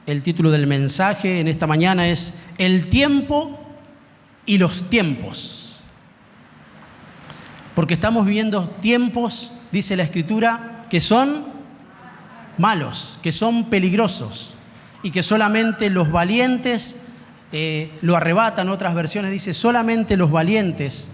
El título del mensaje en esta mañana es El tiempo y los tiempos. Porque estamos viviendo tiempos, dice la Escritura, que son malos, que son peligrosos y que solamente los valientes lo arrebatan. Otras versiones dice solamente los valientes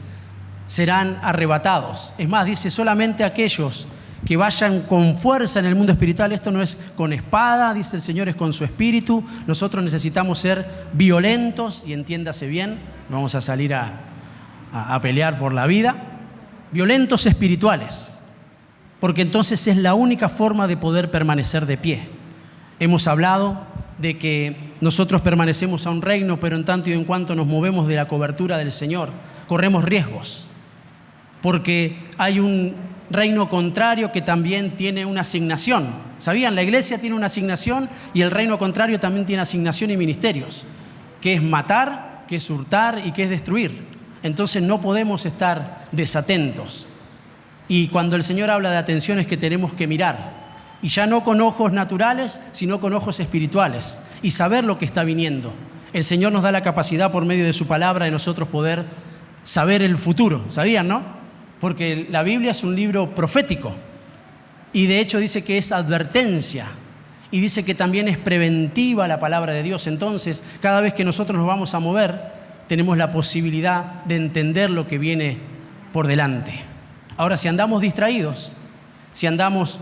serán arrebatados. Es más, dice solamente aquellos que vayan con fuerza en el mundo espiritual. Esto no es con espada, dice el Señor, es con su espíritu. Nosotros necesitamos ser violentos, y entiéndase bien, no vamos a salir a pelear por la vida, violentos espirituales, porque entonces es la única forma de poder permanecer de pie. Hemos hablado de que nosotros permanecemos a un reino, pero en tanto y en cuanto nos movemos de la cobertura del Señor, corremos riesgos, porque hay un reino contrario que también tiene una asignación. ¿Sabían? La iglesia tiene una asignación y el reino contrario también tiene asignación y ministerios, que es matar, que es hurtar y que es destruir. Entonces no podemos estar desatentos. Y cuando el Señor habla de atención es que tenemos que mirar, y ya no con ojos naturales, sino con ojos espirituales, y saber lo que está viniendo. El Señor nos da la capacidad por medio de su palabra de nosotros poder saber el futuro. ¿Sabían, no? Porque la Biblia es un libro profético, y de hecho dice que es advertencia, y dice que también es preventiva la palabra de Dios. Entonces, cada vez que nosotros nos vamos a mover, tenemos la posibilidad de entender lo que viene por delante. Ahora, si andamos distraídos, si andamos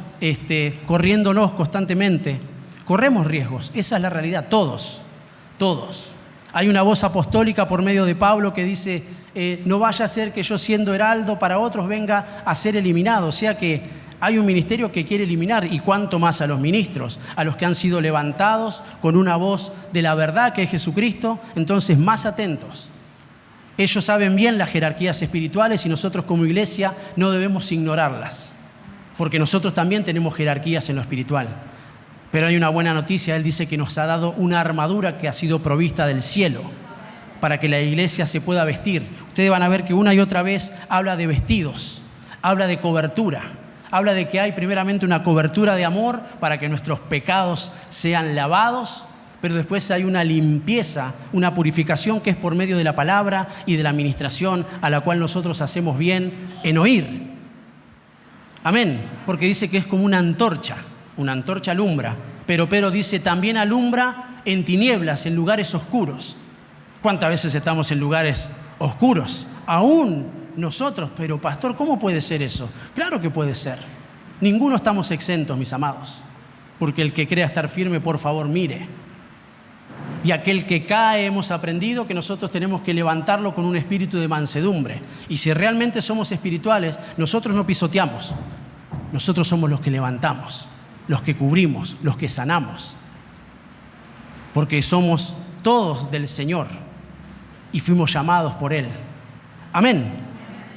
corriéndonos constantemente, corremos riesgos. Esa es la realidad, todos. Hay una voz apostólica por medio de Pablo que dice, no vaya a ser que yo siendo heraldo para otros venga a ser eliminado. O sea que hay un ministerio que quiere eliminar, y cuánto más a los ministros, a los que han sido levantados con una voz de la verdad que es Jesucristo. Entonces, más atentos. Ellos saben bien las jerarquías espirituales y nosotros como iglesia no debemos ignorarlas, porque nosotros también tenemos jerarquías en lo espiritual. Pero hay una buena noticia. Él dice que nos ha dado una armadura que ha sido provista del cielo para que la iglesia se pueda vestir. Ustedes van a ver que una y otra vez habla de vestidos, habla de cobertura, habla de que hay primeramente una cobertura de amor para que nuestros pecados sean lavados, pero después hay una limpieza, una purificación que es por medio de la palabra y de la administración, a la cual nosotros hacemos bien en oír. Amén, porque dice que es como una antorcha alumbra, pero dice también alumbra en tinieblas, en lugares oscuros. ¿Cuántas veces estamos en lugares oscuros? Aún nosotros, pero pastor, ¿cómo puede ser eso? Claro que puede ser. Ninguno estamos exentos, mis amados, porque el que crea estar firme, por favor, mire. Y aquel que cae, hemos aprendido que nosotros tenemos que levantarlo con un espíritu de mansedumbre. Y si realmente somos espirituales, nosotros no pisoteamos. Nosotros somos los que levantamos, los que cubrimos, los que sanamos. Porque somos todos del Señor y fuimos llamados por Él. Amén.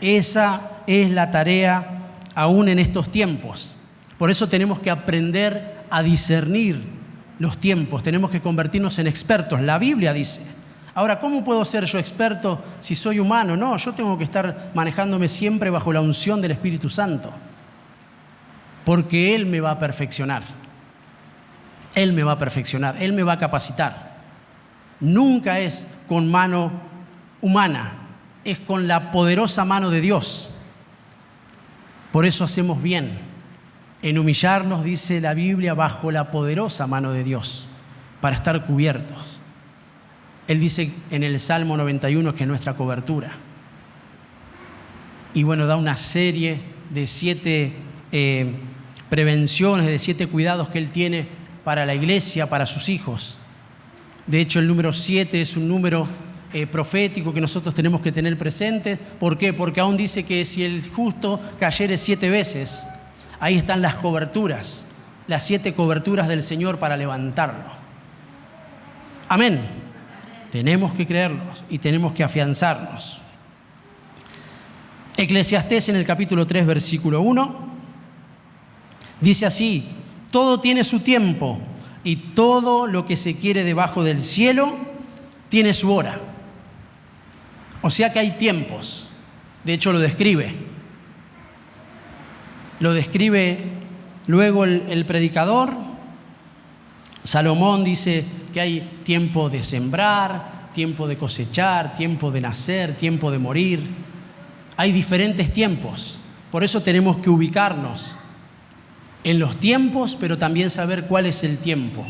Esa es la tarea aún en estos tiempos. Por eso tenemos que aprender a discernir los tiempos, tenemos que convertirnos en expertos. La Biblia dice. Ahora, ¿cómo puedo ser yo experto si soy humano? No, yo tengo que estar manejándome siempre bajo la unción del Espíritu Santo, porque Él me va a perfeccionar. Él me va a perfeccionar, Él me va a capacitar. Nunca es con mano humana, es con la poderosa mano de Dios. Por eso hacemos bien en humillarnos, dice la Biblia, bajo la poderosa mano de Dios, para estar cubiertos. Él dice en el Salmo 91 que es nuestra cobertura. Y bueno, da una serie de 7 prevenciones, de 7 cuidados que Él tiene para la iglesia, para sus hijos. De hecho, el número 7 es un número profético que nosotros tenemos que tener presente. ¿Por qué? Porque aún dice que si el justo cayere 7 veces, ahí están las coberturas, las 7 coberturas del Señor para levantarlo. Amén. Tenemos que creerlos y tenemos que afianzarnos. Eclesiastés en el capítulo 3, versículo 1, dice así: todo tiene su tiempo y todo lo que se quiere debajo del cielo tiene su hora. O sea que hay tiempos. De hecho, lo describe luego el predicador, Salomón dice que hay tiempo de sembrar, tiempo de cosechar, tiempo de nacer, tiempo de morir. Hay diferentes tiempos. Por eso tenemos que ubicarnos en los tiempos, pero también saber cuál es el tiempo.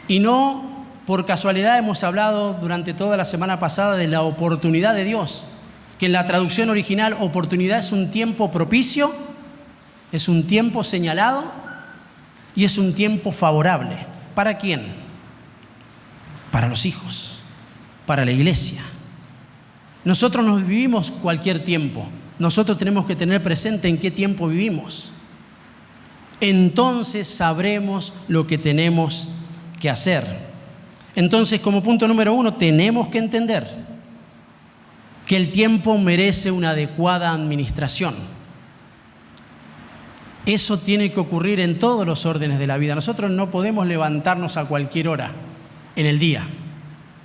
Y no por casualidad hemos hablado durante toda la semana pasada de la oportunidad de Dios, que en la traducción original oportunidad es un tiempo propicio, es un tiempo señalado y es un tiempo favorable. ¿Para quién? Para los hijos, para la iglesia. Nosotros no vivimos cualquier tiempo. Nosotros tenemos que tener presente en qué tiempo vivimos. Entonces sabremos lo que tenemos que hacer. Entonces, como punto número 1, tenemos que entender que el tiempo merece una adecuada administración. Eso tiene que ocurrir en todos los órdenes de la vida. Nosotros no podemos levantarnos a cualquier hora en el día,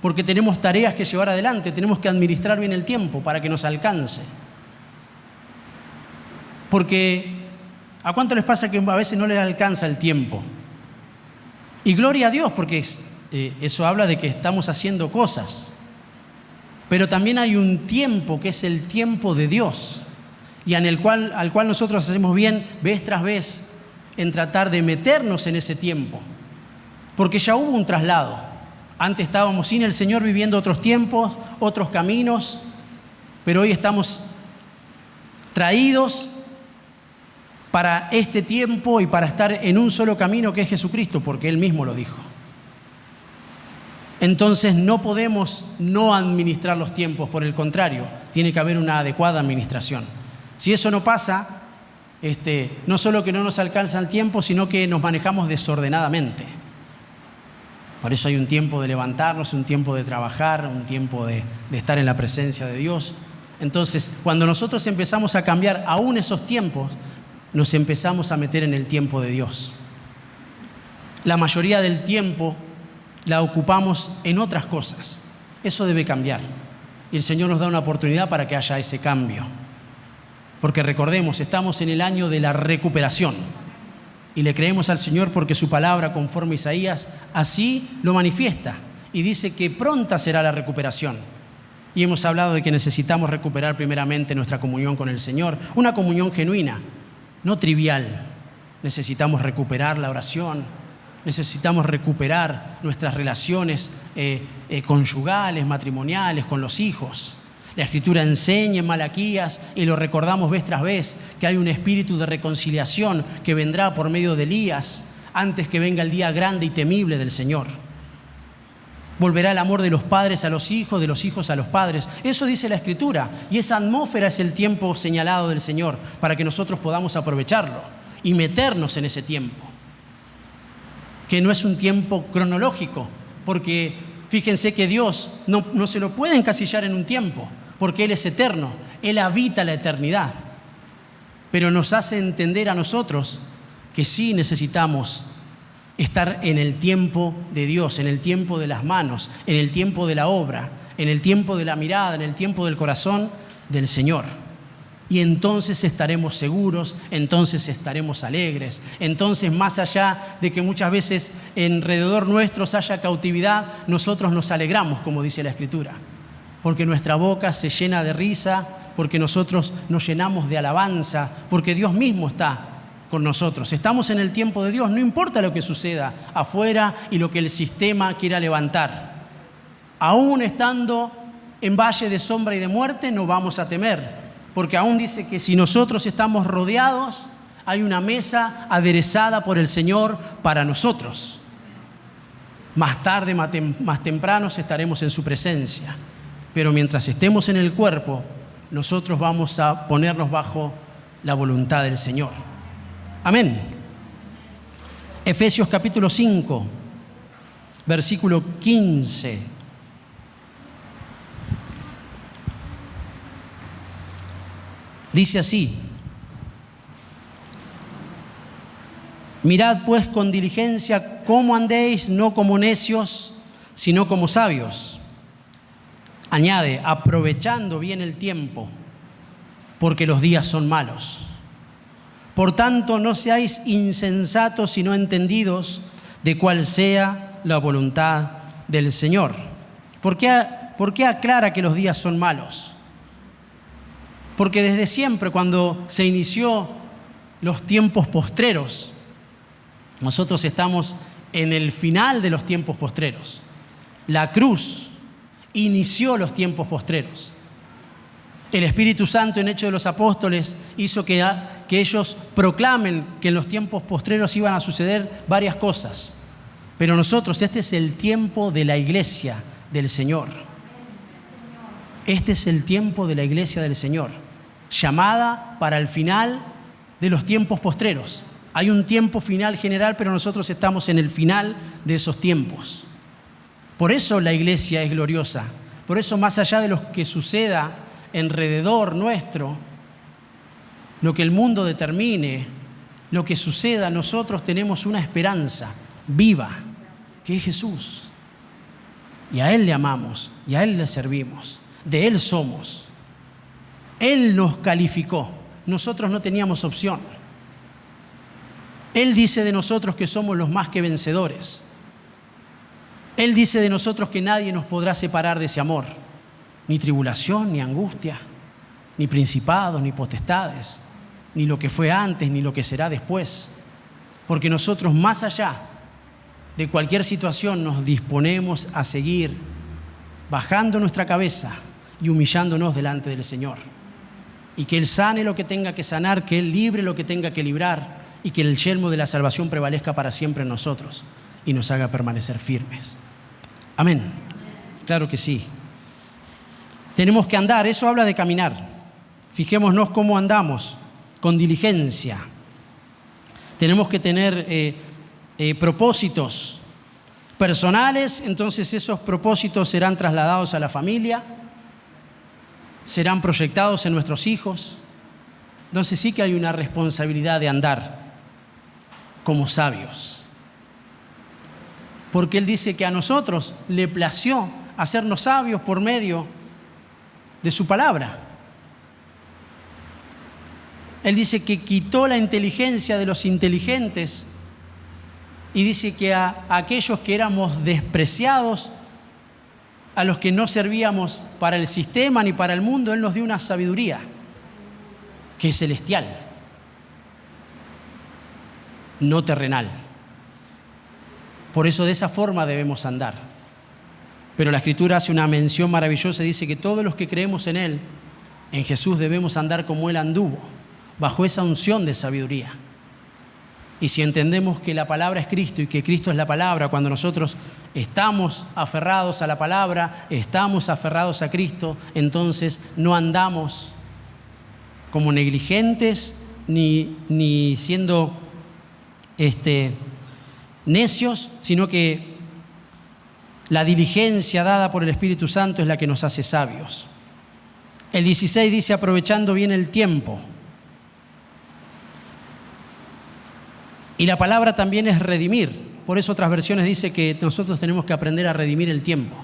porque tenemos tareas que llevar adelante, tenemos que administrar bien el tiempo para que nos alcance. Porque ¿a cuánto les pasa que a veces no les alcanza el tiempo? Y gloria a Dios, porque eso habla de que estamos haciendo cosas. Pero también hay un tiempo que es el tiempo de Dios, y al cual nosotros hacemos bien vez tras vez en tratar de meternos en ese tiempo. Porque ya hubo un traslado. Antes estábamos sin el Señor viviendo otros tiempos, otros caminos, pero hoy estamos traídos para este tiempo y para estar en un solo camino que es Jesucristo, porque Él mismo lo dijo. Entonces no podemos no administrar los tiempos, por el contrario, tiene que haber una adecuada administración. Si eso no pasa, no solo que no nos alcanza el tiempo, sino que nos manejamos desordenadamente. Por eso hay un tiempo de levantarnos, un tiempo de trabajar, un tiempo de estar en la presencia de Dios. Entonces, cuando nosotros empezamos a cambiar aún esos tiempos, nos empezamos a meter en el tiempo de Dios. La mayoría del tiempo la ocupamos en otras cosas. Eso debe cambiar. Y el Señor nos da una oportunidad para que haya ese cambio. Porque recordemos, estamos en el año de la recuperación. Y le creemos al Señor porque su palabra, conforme a Isaías, así lo manifiesta. Y dice que pronta será la recuperación. Y hemos hablado de que necesitamos recuperar primeramente nuestra comunión con el Señor. Una comunión genuina, no trivial. Necesitamos recuperar la oración. Necesitamos recuperar nuestras relaciones conyugales, matrimoniales, con los hijos. La Escritura enseña en Malaquías, y lo recordamos vez tras vez, que hay un espíritu de reconciliación que vendrá por medio de Elías antes que venga el día grande y temible del Señor. Volverá el amor de los padres a los hijos, de los hijos a los padres. Eso dice la Escritura, y esa atmósfera es el tiempo señalado del Señor para que nosotros podamos aprovecharlo y meternos en ese tiempo, que no es un tiempo cronológico, porque fíjense que Dios no se lo puede encasillar en un tiempo, porque Él es eterno, Él habita la eternidad, pero nos hace entender a nosotros que sí necesitamos estar en el tiempo de Dios, en el tiempo de las manos, en el tiempo de la obra, en el tiempo de la mirada, en el tiempo del corazón del Señor. Y entonces estaremos seguros, entonces estaremos alegres. Entonces, más allá de que muchas veces alrededor nuestros haya cautividad, nosotros nos alegramos, como dice la Escritura, porque nuestra boca se llena de risa, porque nosotros nos llenamos de alabanza, porque Dios mismo está con nosotros. Estamos en el tiempo de Dios, no importa lo que suceda afuera y lo que el sistema quiera levantar. Aún estando en valle de sombra y de muerte, no vamos a temer. Porque aún dice que si nosotros estamos rodeados, hay una mesa aderezada por el Señor para nosotros. Más tarde, más temprano, estaremos en su presencia. Pero mientras estemos en el cuerpo, nosotros vamos a ponernos bajo la voluntad del Señor. Amén. Efesios capítulo 5, versículo 15. Dice así: mirad pues con diligencia cómo andéis, no como necios, sino como sabios. Añade, aprovechando bien el tiempo, porque los días son malos. Por tanto, no seáis insensatos, sino entendidos de cuál sea la voluntad del Señor. ¿Por qué aclara que los días son malos? Porque desde siempre, cuando se inició los tiempos postreros, nosotros estamos en el final de los tiempos postreros. La cruz inició los tiempos postreros. El Espíritu Santo en Hechos de los Apóstoles hizo que ellos proclamen que en los tiempos postreros iban a suceder varias cosas. Pero nosotros, este es el tiempo de la iglesia del Señor. Este es el tiempo de la iglesia del Señor, llamada para el final de los tiempos postreros. Hay un tiempo final general, pero nosotros estamos en el final de esos tiempos. Por eso la iglesia es gloriosa. Por eso, más allá de lo que suceda alrededor nuestro, lo que el mundo determine, lo que suceda, nosotros tenemos una esperanza viva, que es Jesús. Y a Él le amamos, y a Él le servimos. De Él somos. Él nos calificó. Nosotros no teníamos opción. Él dice de nosotros que somos los más que vencedores. Él dice de nosotros que nadie nos podrá separar de ese amor. Ni tribulación, ni angustia, ni principados, ni potestades, ni lo que fue antes, ni lo que será después. Porque nosotros, más allá de cualquier situación, nos disponemos a seguir bajando nuestra cabeza y humillándonos delante del Señor. Y que Él sane lo que tenga que sanar, que Él libre lo que tenga que librar y que el yelmo de la salvación prevalezca para siempre en nosotros y nos haga permanecer firmes. Amén. Claro que sí. Tenemos que andar, eso habla de caminar. Fijémonos cómo andamos, con diligencia. Tenemos que tener propósitos personales, entonces esos propósitos serán trasladados a la familia, serán proyectados en nuestros hijos. Entonces sí que hay una responsabilidad de andar como sabios. Porque Él dice que a nosotros le plació hacernos sabios por medio de su palabra. Él dice que quitó la inteligencia de los inteligentes y dice que a aquellos que éramos despreciados, a los que no servíamos para el sistema ni para el mundo, Él nos dio una sabiduría que es celestial, no terrenal. Por eso de esa forma debemos andar. Pero la Escritura hace una mención maravillosa y dice que todos los que creemos en Él, en Jesús, debemos andar como Él anduvo, bajo esa unción de sabiduría. Y si entendemos que la palabra es Cristo y que Cristo es la palabra, cuando nosotros estamos aferrados a la palabra, estamos aferrados a Cristo, entonces no andamos como negligentes ni siendo necios, sino que la diligencia dada por el Espíritu Santo es la que nos hace sabios. El 16 dice, aprovechando bien el tiempo. Y la palabra también es redimir. Por eso otras versiones dice que nosotros tenemos que aprender a redimir el tiempo.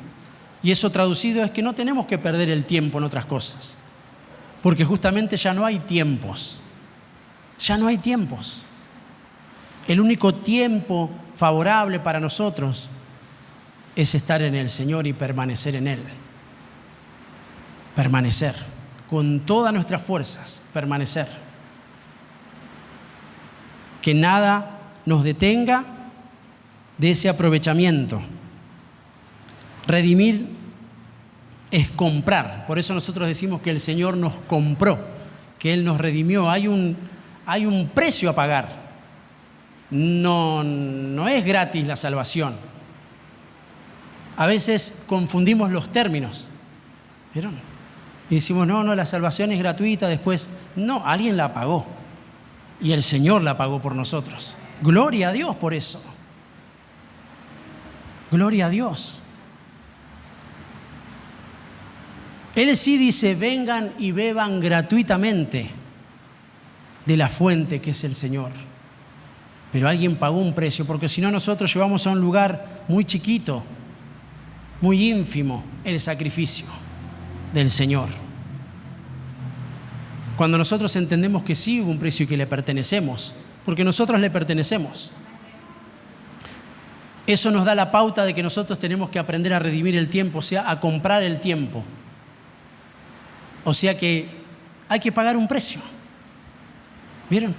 Y eso traducido es que no tenemos que perder el tiempo en otras cosas. Porque justamente ya no hay tiempos. Ya no hay tiempos. El único tiempo favorable para nosotros es estar en el Señor y permanecer en Él. Permanecer. Con todas nuestras fuerzas, permanecer. Que nada nos detenga de ese aprovechamiento. Redimir es comprar. Por eso nosotros decimos que el Señor nos compró, que Él nos redimió. Hay un precio a pagar. No es gratis la salvación. A veces confundimos los términos. ¿Vieron? Y decimos, no, la salvación es gratuita, después, no, alguien la pagó. Y el Señor la pagó por nosotros. Gloria a Dios por eso. Gloria a Dios. Él sí dice, vengan y beban gratuitamente de la fuente que es el Señor. Pero alguien pagó un precio, porque si no nosotros llevamos a un lugar muy chiquito, muy ínfimo, el sacrificio del Señor. Cuando nosotros entendemos que sí hubo un precio y que le pertenecemos, porque nosotros le pertenecemos. Eso nos da la pauta de que nosotros tenemos que aprender a redimir el tiempo, o sea, a comprar el tiempo. O sea que hay que pagar un precio. ¿Vieron?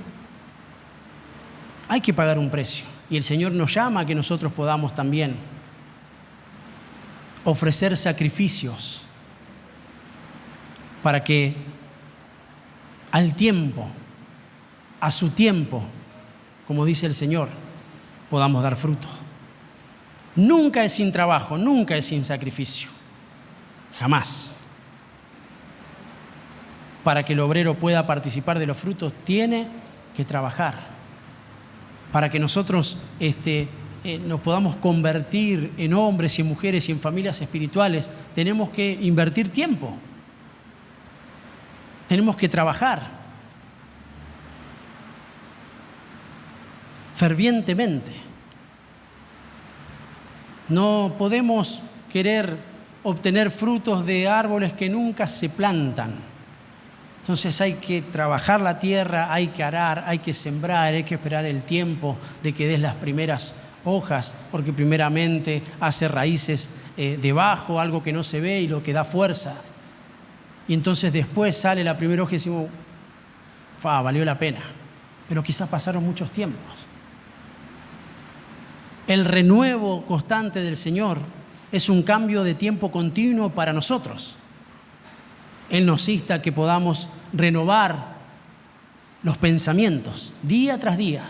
Hay que pagar un precio. Y el Señor nos llama a que nosotros podamos también ofrecer sacrificios para que al tiempo, a su tiempo, como dice el Señor, podamos dar fruto. Nunca es sin trabajo, nunca es sin sacrificio. Jamás. Para que el obrero pueda participar de los frutos, tiene que trabajar. Para que nosotros nos podamos convertir en hombres y en mujeres y en familias espirituales, tenemos que invertir tiempo. Tenemos que trabajar fervientemente. No podemos querer obtener frutos de árboles que nunca se plantan. Entonces hay que trabajar la tierra, hay que arar, hay que sembrar, hay que esperar el tiempo de que des las primeras hojas, porque primeramente hace raíces debajo, algo que no se ve y lo que da fuerza. Y entonces después sale la primera hoja y decimos, valió la pena. Pero quizás pasaron muchos tiempos. El renuevo constante del Señor es un cambio de tiempo continuo para nosotros. Él nos insta a que podamos renovar los pensamientos día tras día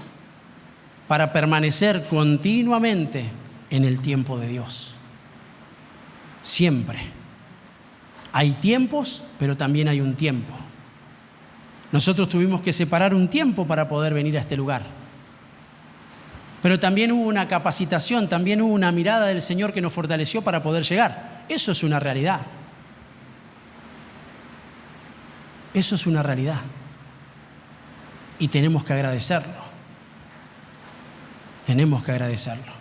para permanecer continuamente en el tiempo de Dios. Siempre. Hay tiempos, pero también hay un tiempo. Nosotros tuvimos que separar un tiempo para poder venir a este lugar. Pero también hubo una capacitación, también hubo una mirada del Señor que nos fortaleció para poder llegar. Eso es una realidad. Eso es una realidad. Y tenemos que agradecerlo. Tenemos que agradecerlo.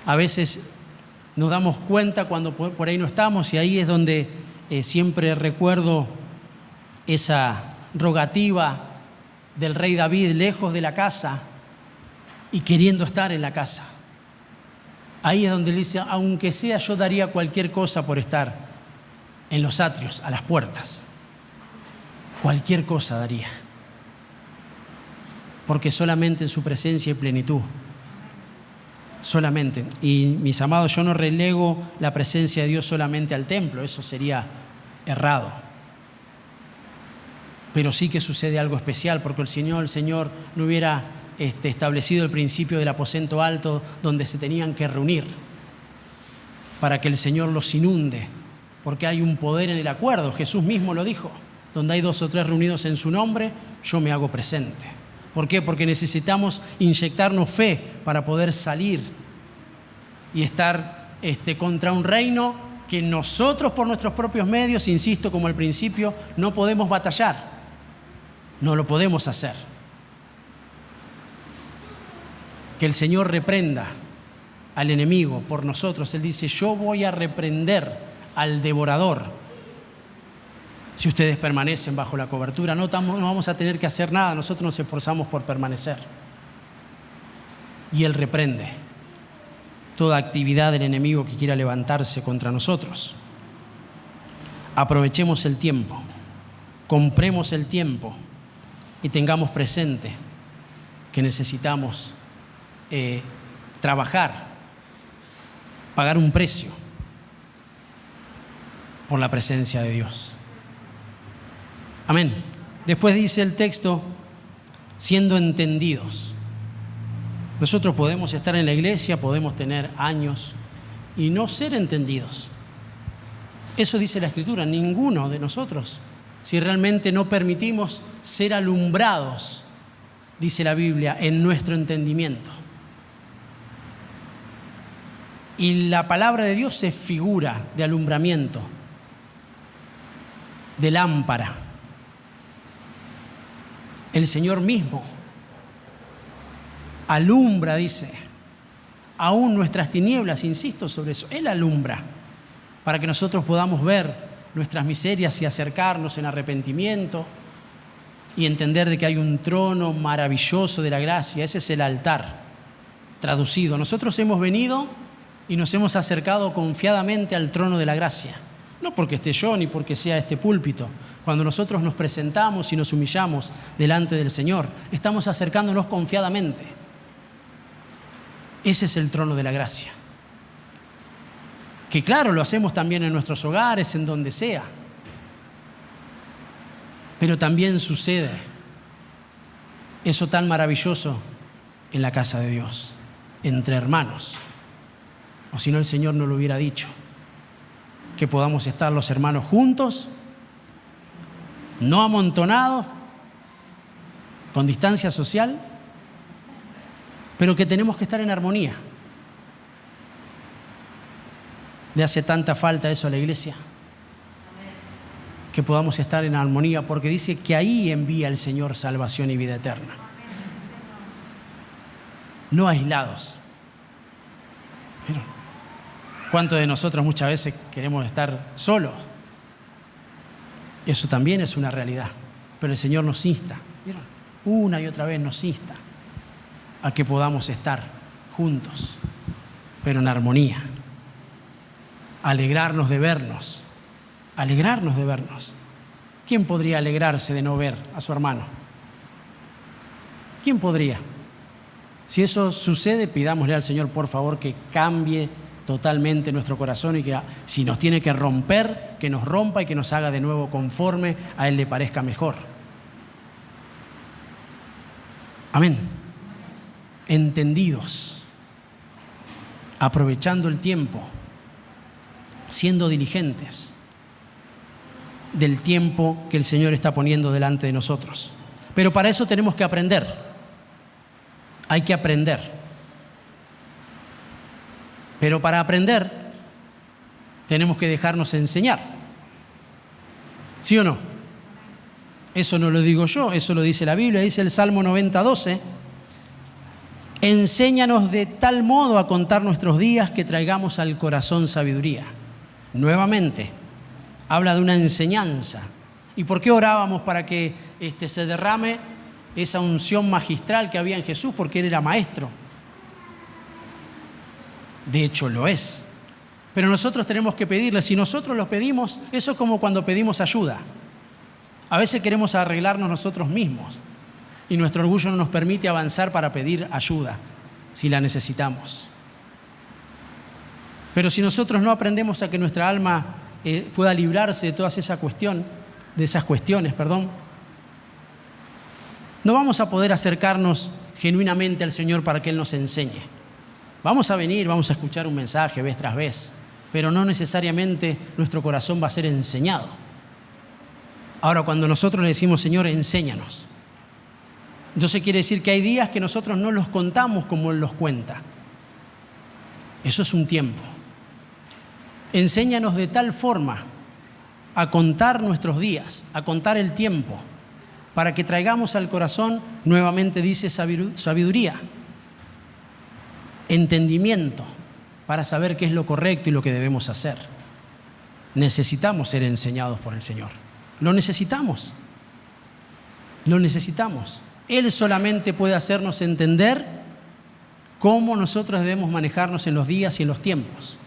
A veces nos damos cuenta cuando por ahí no estamos, y ahí es donde siempre recuerdo esa rogativa del rey David, lejos de la casa y queriendo estar en la casa. Ahí es donde él dice, aunque sea yo daría cualquier cosa por estar en los atrios, a las puertas. Cualquier cosa daría. Porque solamente en su presencia y plenitud. Solamente. Y mis amados, yo no relego la presencia de Dios solamente al templo, eso sería errado. Pero sí que sucede algo especial, porque el Señor no hubiera establecido el principio del aposento alto donde se tenían que reunir para que el Señor los inunde, porque hay un poder en el acuerdo. Jesús mismo lo dijo, donde hay 2 o 3 reunidos en su nombre, yo me hago presente. ¿Por qué? Porque necesitamos inyectarnos fe para poder salir y estar contra un reino que nosotros por nuestros propios medios, insisto, como al principio, no podemos batallar. No lo podemos hacer. Que el Señor reprenda al enemigo por nosotros. Él dice, yo voy a reprender al devorador. Si ustedes permanecen bajo la cobertura, no vamos a tener que hacer nada, nosotros nos esforzamos por permanecer. Y Él reprende toda actividad del enemigo que quiera levantarse contra nosotros. Aprovechemos el tiempo, compremos el tiempo y tengamos presente que necesitamos trabajar, pagar un precio por la presencia de Dios. Amén. Después dice el texto, siendo entendidos. Nosotros podemos estar en la iglesia, podemos tener años y no ser entendidos. Eso dice la Escritura, ninguno de nosotros, si realmente no permitimos ser alumbrados, dice la Biblia, en nuestro entendimiento. Y la palabra de Dios es figura de alumbramiento, de lámpara. El Señor mismo alumbra, dice, aún nuestras tinieblas, insisto sobre eso. Él alumbra para que nosotros podamos ver nuestras miserias y acercarnos en arrepentimiento y entender de que hay un trono maravilloso de la gracia. Ese es el altar traducido. Nosotros hemos venido y nos hemos acercado confiadamente al trono de la gracia. No porque esté yo ni porque sea este púlpito. Cuando nosotros nos presentamos y nos humillamos delante del Señor, estamos acercándonos confiadamente. Ese es el trono de la gracia. Que claro, lo hacemos también en nuestros hogares, en donde sea. Pero también sucede eso tan maravilloso en la casa de Dios, entre hermanos. O si no, el Señor no lo hubiera dicho. Que podamos estar los hermanos juntos, no amontonados, con distancia social, pero que tenemos que estar en armonía. ¿Le hace tanta falta eso a la iglesia? Que podamos estar en armonía, porque dice que ahí envía el Señor salvación y vida eterna. No aislados. Pero, ¿cuántos de nosotros muchas veces queremos estar solos? Eso también es una realidad. Pero el Señor nos insta, ¿vieron? Una y otra vez nos insta a que podamos estar juntos, pero en armonía. Alegrarnos de vernos. Alegrarnos de vernos. ¿Quién podría alegrarse de no ver a su hermano? ¿Quién podría? Si eso sucede, pidámosle al Señor, por favor, que cambie totalmente nuestro corazón y que si nos tiene que romper, que nos rompa y que nos haga de nuevo conforme a Él le parezca mejor. Amén. Entendidos, aprovechando el tiempo, siendo diligentes del tiempo que el Señor está poniendo delante de nosotros. Pero para eso tenemos que aprender. Hay que aprender. Pero para aprender tenemos que dejarnos enseñar. ¿Sí o no? Eso no lo digo yo, eso lo dice la Biblia, dice el Salmo 90:12. Enséñanos de tal modo a contar nuestros días que traigamos al corazón sabiduría. Nuevamente, habla de una enseñanza. ¿Y por qué orábamos para que se derrame esa unción magistral que había en Jesús? Porque Él era maestro. De hecho, lo es. Pero nosotros tenemos que pedirle. Si nosotros lo pedimos, eso es como cuando pedimos ayuda. A veces queremos arreglarnos nosotros mismos y nuestro orgullo no nos permite avanzar para pedir ayuda si la necesitamos. Pero si nosotros no aprendemos a que nuestra alma pueda librarse de todas esas cuestiones, no vamos a poder acercarnos genuinamente al Señor para que Él nos enseñe. Vamos a venir, vamos a escuchar un mensaje vez tras vez, pero no necesariamente nuestro corazón va a ser enseñado. Ahora, cuando nosotros le decimos, Señor, enséñanos, entonces quiere decir que hay días que nosotros no los contamos como Él los cuenta. Eso es un tiempo. Enséñanos de tal forma a contar nuestros días, a contar el tiempo, para que traigamos al corazón, nuevamente dice, sabiduría, entendimiento, para saber qué es lo correcto y lo que debemos hacer. Necesitamos ser enseñados por el Señor. Lo necesitamos. Lo necesitamos. Él solamente puede hacernos entender cómo nosotros debemos manejarnos en los días y en los tiempos.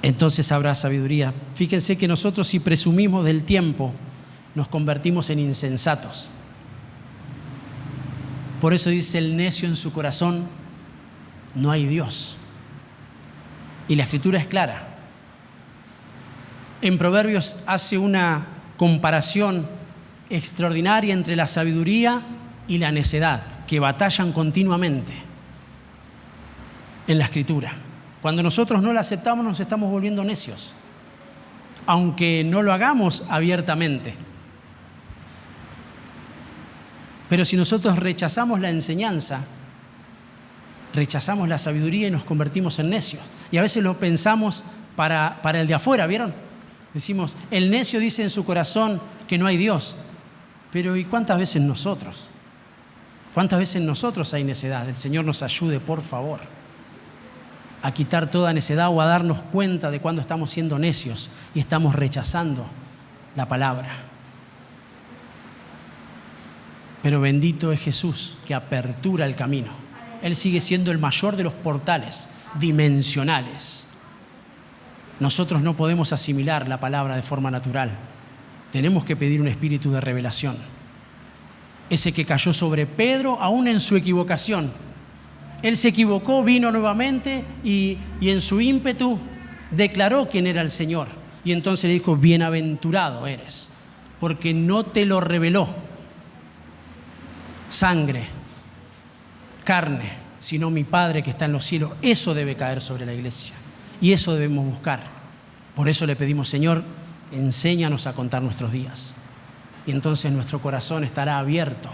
Entonces habrá sabiduría. Fíjense que nosotros, si presumimos del tiempo, nos convertimos en insensatos. Por eso dice el necio en su corazón, no hay Dios. Y la Escritura es clara. En Proverbios hace una comparación extraordinaria entre la sabiduría y la necedad, que batallan continuamente en la Escritura. Cuando nosotros no la aceptamos, nos estamos volviendo necios, aunque no lo hagamos abiertamente. Pero si nosotros rechazamos la enseñanza, rechazamos la sabiduría y nos convertimos en necios. Y a veces lo pensamos para el de afuera, ¿vieron? Decimos, el necio dice en su corazón que no hay Dios. Pero ¿y cuántas veces nosotros? ¿Cuántas veces nosotros hay necedad? El Señor nos ayude, por favor, a quitar toda necedad o a darnos cuenta de cuando estamos siendo necios y estamos rechazando la palabra. Pero bendito es Jesús que apertura el camino. Él sigue siendo el mayor de los portales dimensionales. Nosotros no podemos asimilar la palabra de forma natural. Tenemos que pedir un espíritu de revelación. Ese que cayó sobre Pedro aún en su equivocación. Él se equivocó, vino nuevamente y en su ímpetu declaró quién era el Señor. Y entonces le dijo, bienaventurado eres, porque no te lo reveló sangre, carne, sino mi Padre que está en los cielos. Eso debe caer sobre la iglesia y eso debemos buscar. Por eso le pedimos, Señor, enséñanos a contar nuestros días. Y entonces nuestro corazón estará abierto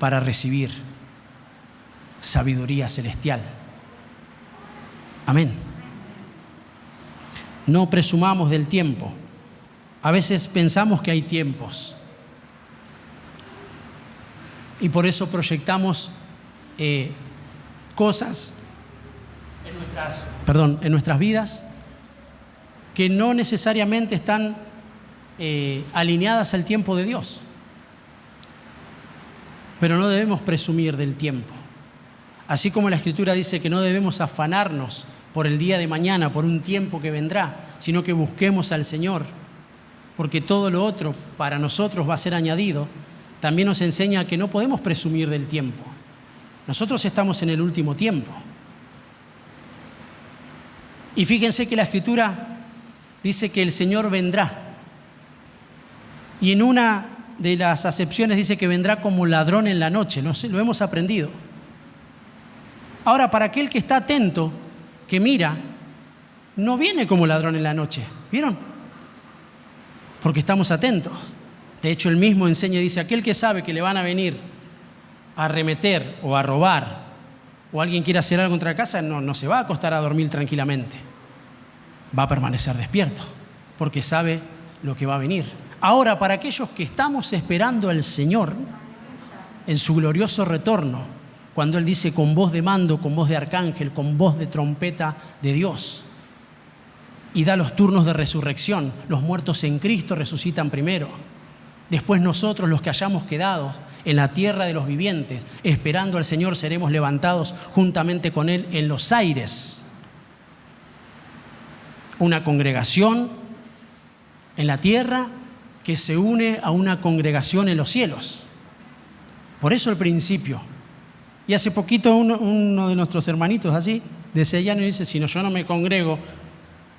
para recibir sabiduría celestial. Amén. No presumamos del tiempo. A veces pensamos que hay tiempos y por eso proyectamos cosas en nuestras vidas que no necesariamente están alineadas al tiempo de Dios. Pero no debemos presumir del tiempo. Así como la Escritura dice que no debemos afanarnos por el día de mañana, por un tiempo que vendrá, sino que busquemos al Señor, porque todo lo otro para nosotros va a ser añadido. También nos enseña que no podemos presumir del tiempo. Nosotros estamos en el último tiempo. Y fíjense que la Escritura dice que el Señor vendrá. Y en una de las acepciones dice que vendrá como ladrón en la noche. Lo hemos aprendido. Ahora, para aquel que está atento, que mira, no viene como ladrón en la noche. ¿Vieron? Porque estamos atentos. De hecho, él mismo enseña y dice, aquel que sabe que le van a venir a arremeter o a robar, o alguien quiere hacer algo contra la casa, no se va a acostar a dormir tranquilamente. Va a permanecer despierto, porque sabe lo que va a venir. Ahora, para aquellos que estamos esperando al Señor en su glorioso retorno, cuando Él dice con voz de mando, con voz de arcángel, con voz de trompeta de Dios, y da los turnos de resurrección, los muertos en Cristo resucitan primero. Después nosotros, los que hayamos quedado en la tierra de los vivientes, esperando al Señor, seremos levantados juntamente con Él en los aires. Una congregación en la tierra que se une a una congregación en los cielos. Por eso el principio. Y hace poquito uno de nuestros hermanitos así, de Sellano, dice, si yo no me congrego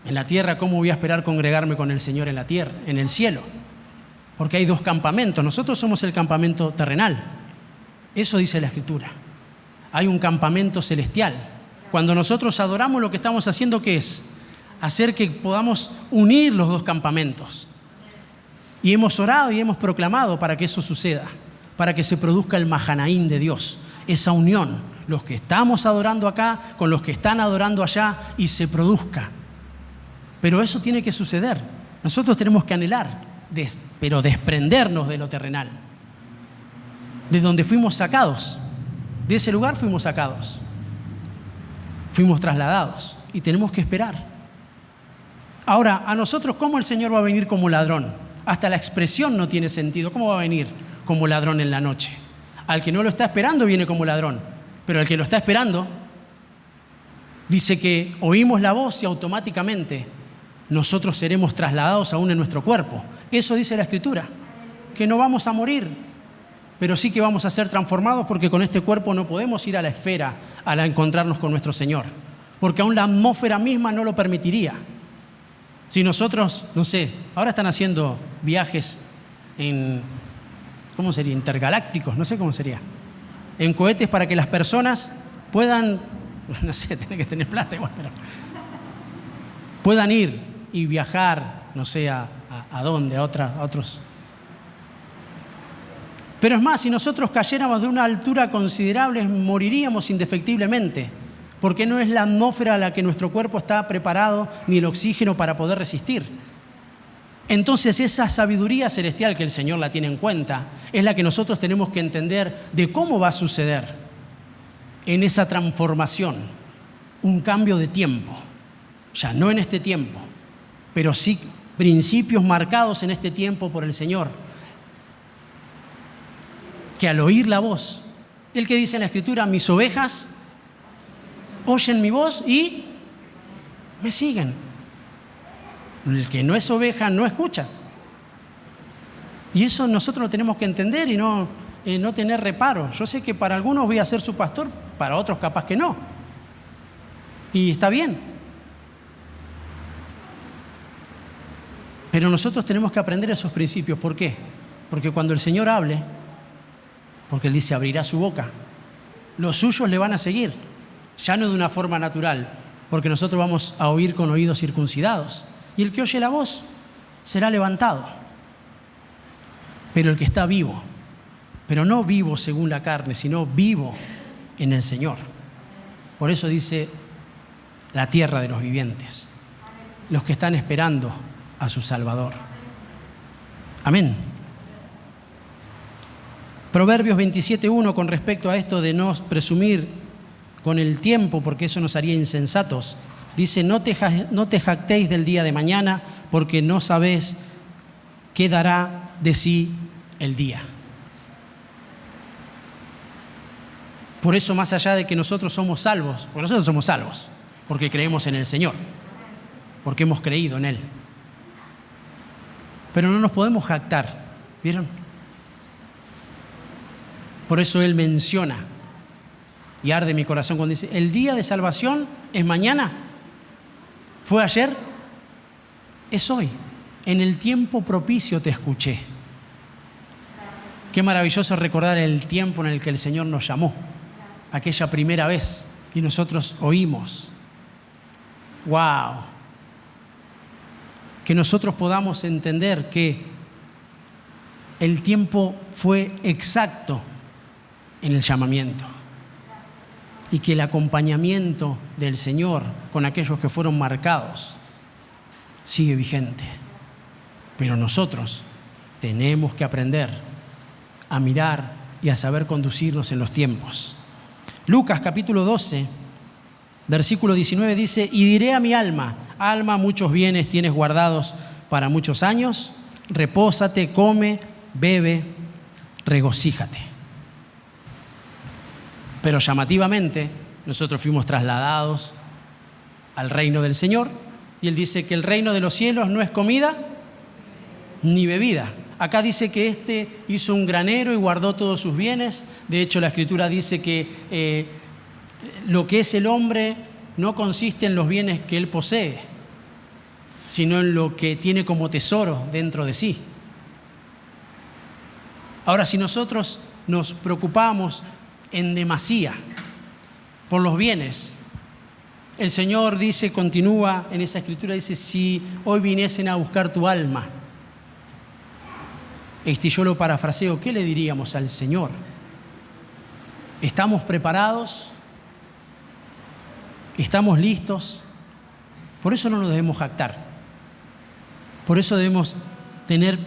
en la tierra, ¿cómo voy a esperar congregarme con el Señor en la tierra, en el cielo? Porque hay dos campamentos. Nosotros somos el campamento terrenal. Eso dice la Escritura. Hay un campamento celestial. Cuando nosotros adoramos, lo que estamos haciendo, ¿qué es? Hacer que podamos unir los dos campamentos. Y hemos orado y hemos proclamado para que eso suceda, para que se produzca el Mahanaín de Dios, esa unión, los que estamos adorando acá con los que están adorando allá, y se produzca. Pero eso tiene que suceder. Nosotros tenemos que anhelar, pero desprendernos de lo terrenal, de donde fuimos sacados. De ese lugar fuimos sacados, fuimos trasladados y tenemos que esperar. Ahora, a nosotros, ¿cómo el Señor va a venir como ladrón? Hasta la expresión no tiene sentido. ¿Cómo va a venir como ladrón en la noche? Al que no lo está esperando viene como ladrón, pero al que lo está esperando, dice que oímos la voz y automáticamente nosotros seremos trasladados aún en nuestro cuerpo. Eso dice la Escritura, que no vamos a morir, pero sí que vamos a ser transformados, porque con este cuerpo no podemos ir a la esfera a encontrarnos con nuestro Señor, porque aún la atmósfera misma no lo permitiría. Si nosotros, no sé, ahora están haciendo viajes en, ¿cómo sería? Intergalácticos, no sé cómo sería. En cohetes para que las personas puedan, no sé, tienen que tener plata igual, pero puedan ir y viajar, no sé, a dónde, a otros. Pero es más, si nosotros cayéramos de una altura considerable, moriríamos indefectiblemente, porque no es la atmósfera a la que nuestro cuerpo está preparado, ni el oxígeno para poder resistir. Entonces, esa sabiduría celestial que el Señor la tiene en cuenta es la que nosotros tenemos que entender de cómo va a suceder en esa transformación, un cambio de tiempo, ya no en este tiempo, pero sí principios marcados en este tiempo por el Señor. que al oír la voz, el que dice en la Escritura, mis ovejas oyen mi voz y me siguen. El que no es oveja no escucha. Y eso nosotros lo tenemos que entender y no tener reparo. Yo sé que para algunos voy a ser su pastor, para otros capaz que no. Y está bien. Pero nosotros tenemos que aprender esos principios. ¿Por qué? Porque cuando el Señor hable, porque Él dice, abrirá su boca, los suyos le van a seguir, ya no de una forma natural, porque nosotros vamos a oír con oídos circuncidados. Y el que oye la voz será levantado. Pero el que está vivo, pero no vivo según la carne, sino vivo en el Señor. Por eso dice la tierra de los vivientes, los que están esperando a su Salvador. Amén. Proverbios 27:1, con respecto a esto de no presumir con el tiempo, porque eso nos haría insensatos, dice, no te jactéis del día de mañana, porque no sabéis qué dará de sí el día. Por eso, más allá de que nosotros somos salvos, porque nosotros somos salvos, porque creemos en el Señor, porque hemos creído en Él. Pero no nos podemos jactar, ¿vieron? Por eso Él menciona, y arde mi corazón cuando dice, el día de salvación es mañana, fue ayer, es hoy. En el tiempo propicio te escuché. Qué maravilloso recordar el tiempo en el que el Señor nos llamó, aquella primera vez, y nosotros oímos. ¡Wow! Que nosotros podamos entender que el tiempo fue exacto en el llamamiento y que el acompañamiento del Señor con aquellos que fueron marcados sigue vigente. Pero nosotros tenemos que aprender a mirar y a saber conducirnos en los tiempos. Lucas capítulo 12, versículo 19 dice, y diré a mi alma, alma, muchos bienes tienes guardados para muchos años, repósate, come, bebe, regocíjate. Pero llamativamente, nosotros fuimos trasladados al reino del Señor, y Él dice que el reino de los cielos no es comida ni bebida. Acá dice que hizo un granero y guardó todos sus bienes. De hecho, la Escritura dice que lo que es el hombre no consiste en los bienes que él posee, sino en lo que tiene como tesoro dentro de sí. Ahora, si nosotros nos preocupamos en demasía por los bienes, el Señor dice, continúa en esa Escritura, dice, si hoy viniesen a buscar tu alma, yo lo parafraseo, ¿qué le diríamos al Señor? ¿Estamos preparados? ¿Estamos listos? Por eso no nos debemos jactar. Por eso debemos tener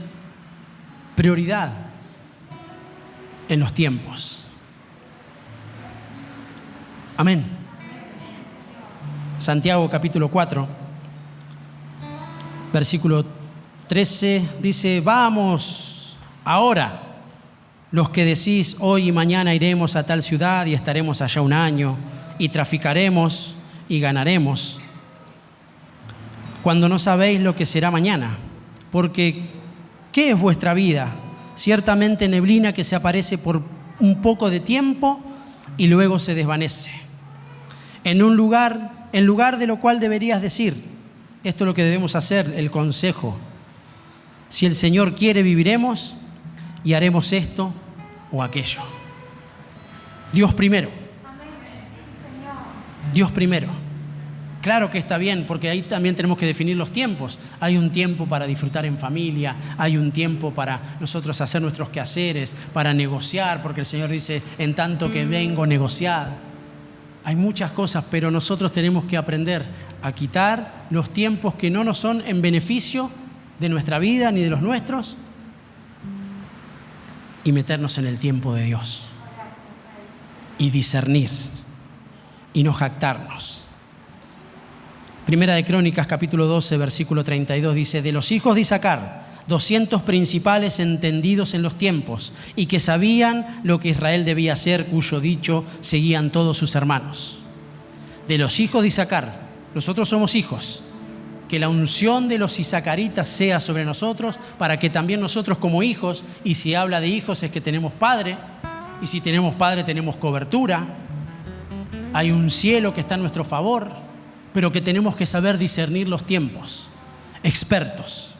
prioridad en los tiempos. Amén. Santiago capítulo 4, versículo 13, dice, vamos ahora, los que decís hoy y mañana iremos a tal ciudad y estaremos allá un año y traficaremos y ganaremos, cuando no sabéis lo que será mañana, porque ¿qué es vuestra vida? Ciertamente neblina que se aparece por un poco de tiempo y luego se desvanece. En lugar de lo cual deberías decir, esto es lo que debemos hacer, el consejo. Si el Señor quiere, viviremos y haremos esto o aquello. Dios primero. Dios primero. Claro que está bien, porque ahí también tenemos que definir los tiempos. Hay un tiempo para disfrutar en familia, hay un tiempo para nosotros hacer nuestros quehaceres, para negociar, porque el Señor dice, en tanto que vengo, negociad. Hay muchas cosas, pero nosotros tenemos que aprender a quitar los tiempos que no nos son en beneficio de nuestra vida ni de los nuestros y meternos en el tiempo de Dios y discernir y no jactarnos. Primera de Crónicas capítulo 12 versículo 32 dice, de los hijos de Isaacar, 200 principales entendidos en los tiempos y que sabían lo que Israel debía hacer, cuyo dicho seguían todos sus hermanos. De los hijos de Isaacar, nosotros somos hijos, que la unción de los isacaritas sea sobre nosotros para que también nosotros como hijos, y si habla de hijos es que tenemos padre, y si tenemos padre tenemos cobertura, hay un cielo que está a nuestro favor, pero que tenemos que saber discernir los tiempos. Expertos.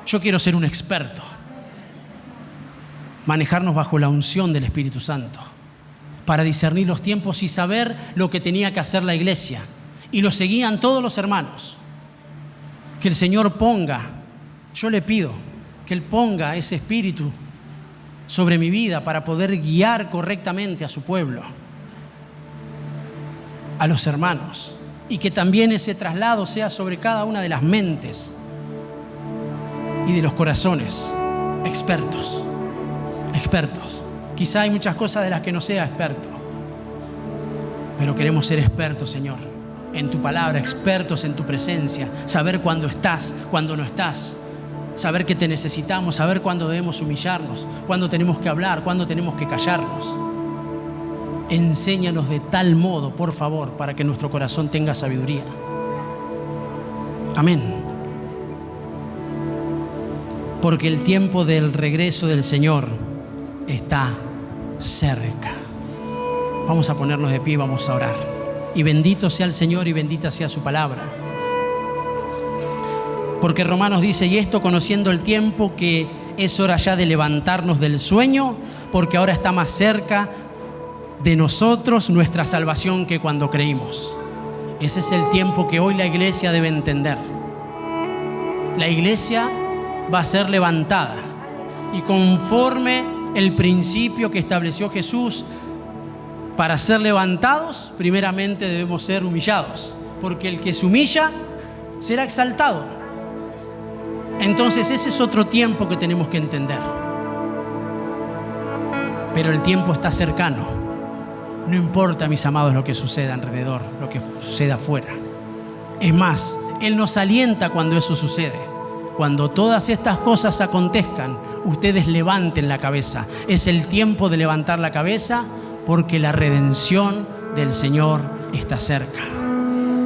Yo quiero ser un experto. Manejarnos bajo la unción del Espíritu Santo para discernir los tiempos y saber lo que tenía que hacer la iglesia. Y lo seguían todos los hermanos. Que el Señor ponga, yo le pido, que Él ponga ese espíritu sobre mi vida para poder guiar correctamente a su pueblo, a los hermanos, y que también ese traslado sea sobre cada una de las mentes y de los corazones. Expertos. Quizá hay muchas cosas de las que no sea experto, pero queremos ser expertos, Señor, en tu palabra, expertos en tu presencia, saber cuándo estás, cuándo no estás, saber que te necesitamos, saber cuándo debemos humillarnos, cuándo tenemos que hablar, cuándo tenemos que callarnos. Enséñanos de tal modo, por favor, para que nuestro corazón tenga sabiduría. Amén. Porque el tiempo del regreso del Señor está cerca. Vamos a ponernos de pie y vamos a orar. Y bendito sea el Señor y bendita sea su palabra. Porque Romanos dice, y esto conociendo el tiempo, que es hora ya de levantarnos del sueño, porque ahora está más cerca de nosotros nuestra salvación que cuando creímos. Ese es el tiempo que hoy la iglesia debe entender. La iglesia va a ser levantada y conforme el principio que estableció Jesús, para ser levantados, primeramente debemos ser humillados, porque el que se humilla será exaltado. Entonces ese es otro tiempo que tenemos que entender. Pero el tiempo está cercano. No importa, mis amados, lo que suceda alrededor, lo que suceda afuera. Es más, Él nos alienta cuando eso sucede. Cuando todas estas cosas acontezcan, ustedes levanten la cabeza. Es el tiempo de levantar la cabeza porque la redención del Señor está cerca.